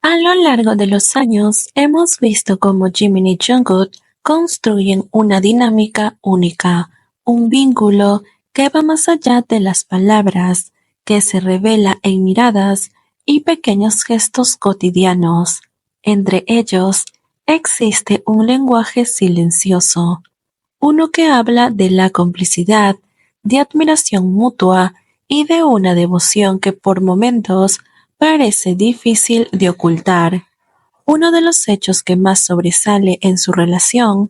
A lo largo de los años, hemos visto cómo Jimin y Jungkook construyen una dinámica única, un vínculo que va más allá de las palabras, que se revela en miradas y pequeños gestos cotidianos. Entre ellos, existe un lenguaje silencioso, uno que habla de la complicidad, de admiración mutua y de una devoción que por momentos parece difícil de ocultar. Uno de los hechos que más sobresale en su relación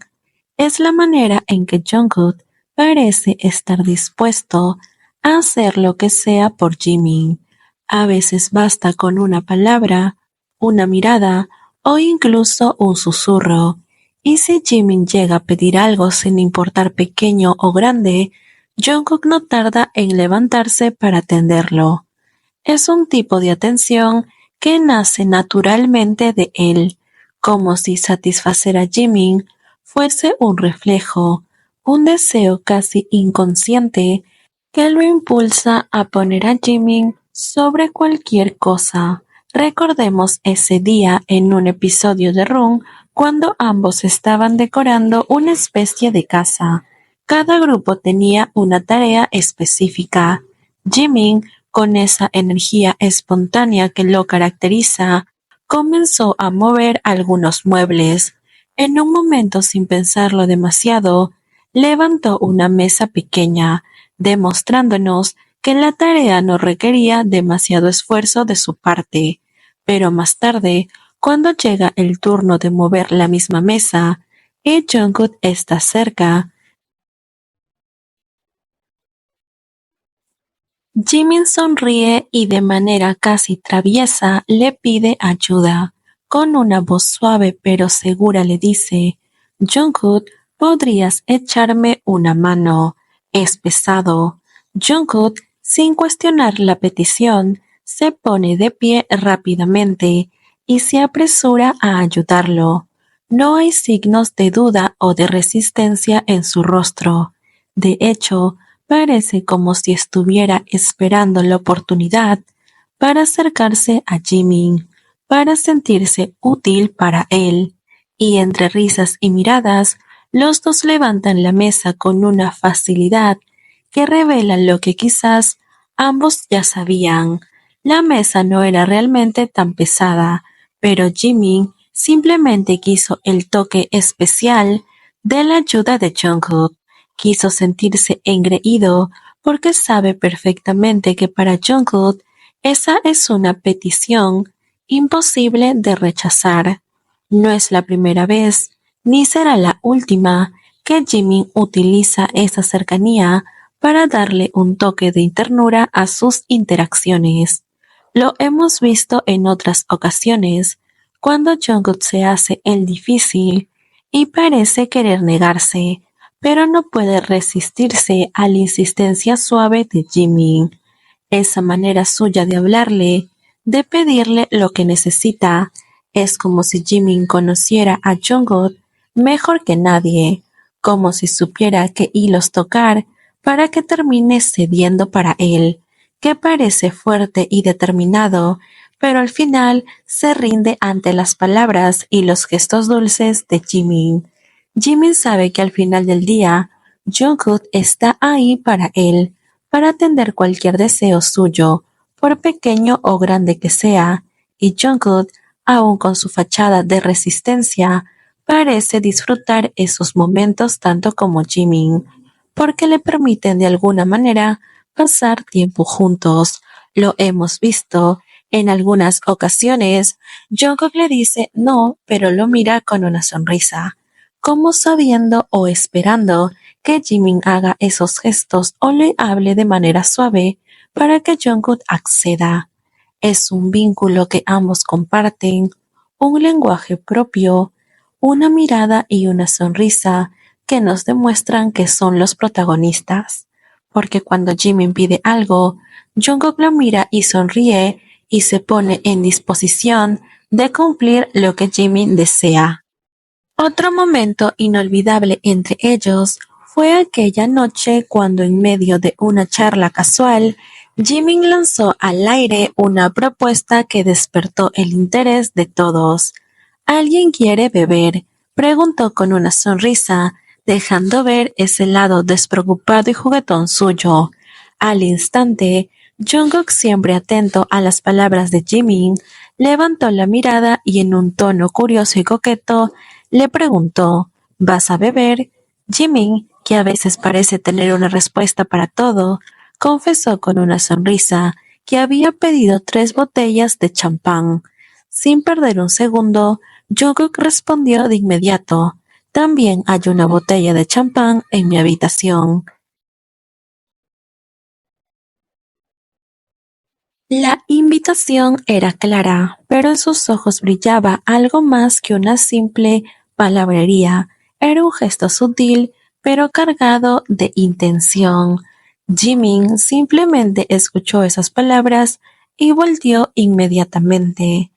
es la manera en que Jungkook parece estar dispuesto a hacer lo que sea por Jimin. A veces basta con una palabra, una mirada o incluso un susurro. Y si Jimin llega a pedir algo sin importar pequeño o grande, Jungkook no tarda en levantarse para atenderlo. Es un tipo de atención que nace naturalmente de él, como si satisfacer a Jimin fuese un reflejo, un deseo casi inconsciente que lo impulsa a poner a Jimin sobre cualquier cosa. Recordemos ese día en un episodio de Run cuando ambos estaban decorando una especie de casa. Cada grupo tenía una tarea específica. Jimin, con esa energía espontánea que lo caracteriza, comenzó a mover algunos muebles. En un momento, sin pensarlo demasiado, levantó una mesa pequeña, demostrándonos que la tarea no requería demasiado esfuerzo de su parte. Pero más tarde, cuando llega el turno de mover la misma mesa, y Jungkook está cerca, Jimin sonríe y de manera casi traviesa le pide ayuda. Con una voz suave pero segura le dice, Jungkook, ¿podrías echarme una mano? Es pesado. Jungkook, sin cuestionar la petición, se pone de pie rápidamente y se apresura a ayudarlo. No hay signos de duda o de resistencia en su rostro. De hecho, parece como si estuviera esperando la oportunidad para acercarse a Jimin, para sentirse útil para él, y entre risas y miradas, los dos levantan la mesa con una facilidad que revela lo que quizás ambos ya sabían. La mesa no era realmente tan pesada, pero Jimin simplemente quiso el toque especial de la ayuda de Jungkook. Quiso sentirse engreído porque sabe perfectamente que para Jungkook esa es una petición imposible de rechazar. No es la primera vez, ni será la última, que Jimin utiliza esa cercanía para darle un toque de ternura a sus interacciones. Lo hemos visto en otras ocasiones, cuando Jungkook se hace el difícil y parece querer negarse, pero no puede resistirse a la insistencia suave de Jimin. Esa manera suya de hablarle, de pedirle lo que necesita, es como si Jimin conociera a Jungkook mejor que nadie, como si supiera qué hilos tocar para que termine cediendo para él, que parece fuerte y determinado, pero al final se rinde ante las palabras y los gestos dulces de Jimin. Jimin sabe que al final del día, Jungkook está ahí para él, para atender cualquier deseo suyo, por pequeño o grande que sea, y Jungkook, aun con su fachada de resistencia, parece disfrutar esos momentos tanto como Jimin, porque le permiten de alguna manera pasar tiempo juntos. Lo hemos visto en algunas ocasiones. Jungkook le dice no, pero lo mira con una sonrisa, como sabiendo o esperando que Jimin haga esos gestos o le hable de manera suave para que Jungkook acceda. Es un vínculo que ambos comparten, un lenguaje propio, una mirada y una sonrisa que nos demuestran que son los protagonistas. Porque cuando Jimin pide algo, Jungkook lo mira y sonríe y se pone en disposición de cumplir lo que Jimin desea. Otro momento inolvidable entre ellos fue aquella noche cuando en medio de una charla casual, Jimin lanzó al aire una propuesta que despertó el interés de todos. ¿Alguien quiere beber?, preguntó con una sonrisa, dejando ver ese lado despreocupado y juguetón suyo. Al instante, Jungkook, siempre atento a las palabras de Jimin, levantó la mirada y en un tono curioso y coqueto le preguntó: ¿Vas a beber? Jimin, que a veces parece tener una respuesta para todo, confesó con una sonrisa que había pedido 3 botellas de champán. Sin perder un segundo, Jungkook respondió de inmediato: «También hay una botella de champán en mi habitación». La invitación era clara, pero en sus ojos brillaba algo más que una simple palabrería. Era un gesto sutil, pero cargado de intención. Jimin simplemente escuchó esas palabras y volteó inmediatamente.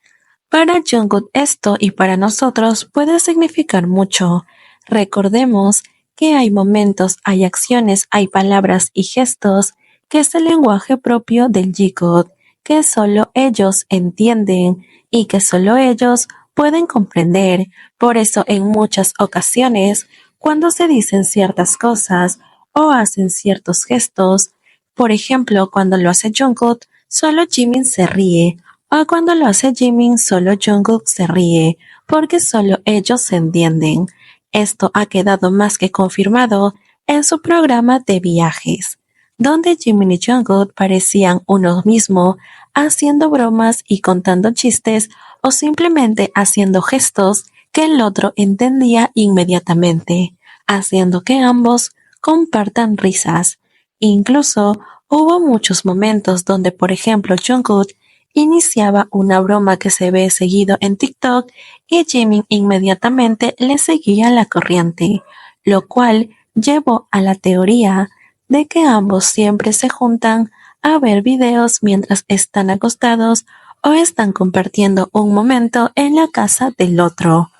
Para Jungkook esto y para nosotros puede significar mucho. Recordemos que hay momentos, hay acciones, hay palabras y gestos que es el lenguaje propio del J-Code, que solo ellos entienden y que solo ellos pueden comprender. Por eso en muchas ocasiones, cuando se dicen ciertas cosas o hacen ciertos gestos, por ejemplo, cuando lo hace Jungkook, solo Jimin se ríe, o cuando lo hace Jimin, solo Jungkook se ríe, porque solo ellos se entienden. Esto ha quedado más que confirmado en su programa de viajes, donde Jimin y Jungkook parecían uno mismo, haciendo bromas y contando chistes o simplemente haciendo gestos que el otro entendía inmediatamente, haciendo que ambos compartan risas. Incluso hubo muchos momentos donde, por ejemplo, Jungkook iniciaba una broma que se ve seguido en TikTok y Jimin inmediatamente le seguía la corriente, lo cual llevó a la teoría de que ambos siempre se juntan a ver videos mientras están acostados o están compartiendo un momento en la casa del otro.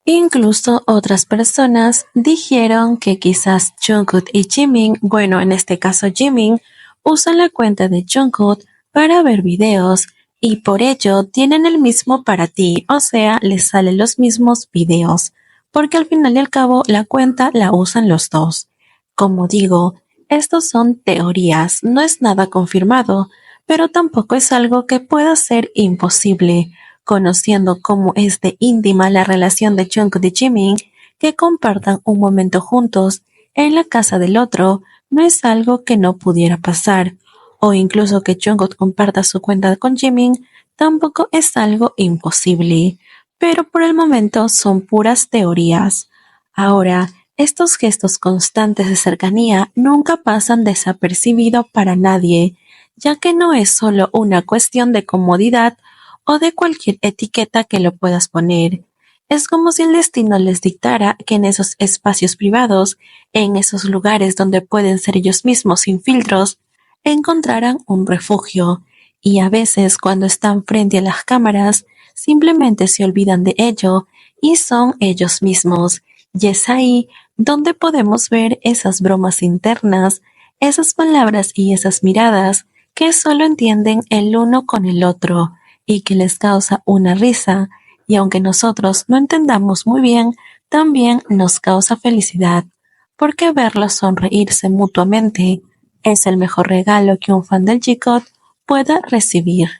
Incluso otras personas dijeron que quizás Jungkook y Jimin, bueno, en este caso Jimin, usan la cuenta de Jungkook para ver videos y por ello tienen el mismo para ti, o sea, les salen los mismos videos, porque al final y al cabo la cuenta la usan los dos. Como digo, estos son teorías, no es nada confirmado, pero tampoco es algo que pueda ser imposible, conociendo cómo es de íntima la relación de Jungkook y Jimin, que compartan un momento juntos en la casa del otro, no es algo que no pudiera pasar, o incluso que Jungkook comparta su cuenta con Jimin, tampoco es algo imposible, pero por el momento son puras teorías. Ahora, estos gestos constantes de cercanía nunca pasan desapercibido para nadie, ya que no es solo una cuestión de comodidad o de cualquier etiqueta que lo puedas poner. Es como si el destino les dictara que en esos espacios privados, en esos lugares donde pueden ser ellos mismos sin filtros, encontraran un refugio, y a veces cuando están frente a las cámaras, simplemente se olvidan de ello y son ellos mismos, y es ahí donde podemos ver esas bromas internas, esas palabras y esas miradas que solo entienden el uno con el otro y que les causa una risa, y aunque nosotros no entendamos muy bien, también nos causa felicidad, porque verlos sonreírse mutuamente es el mejor regalo que un fan del G-Code pueda recibir.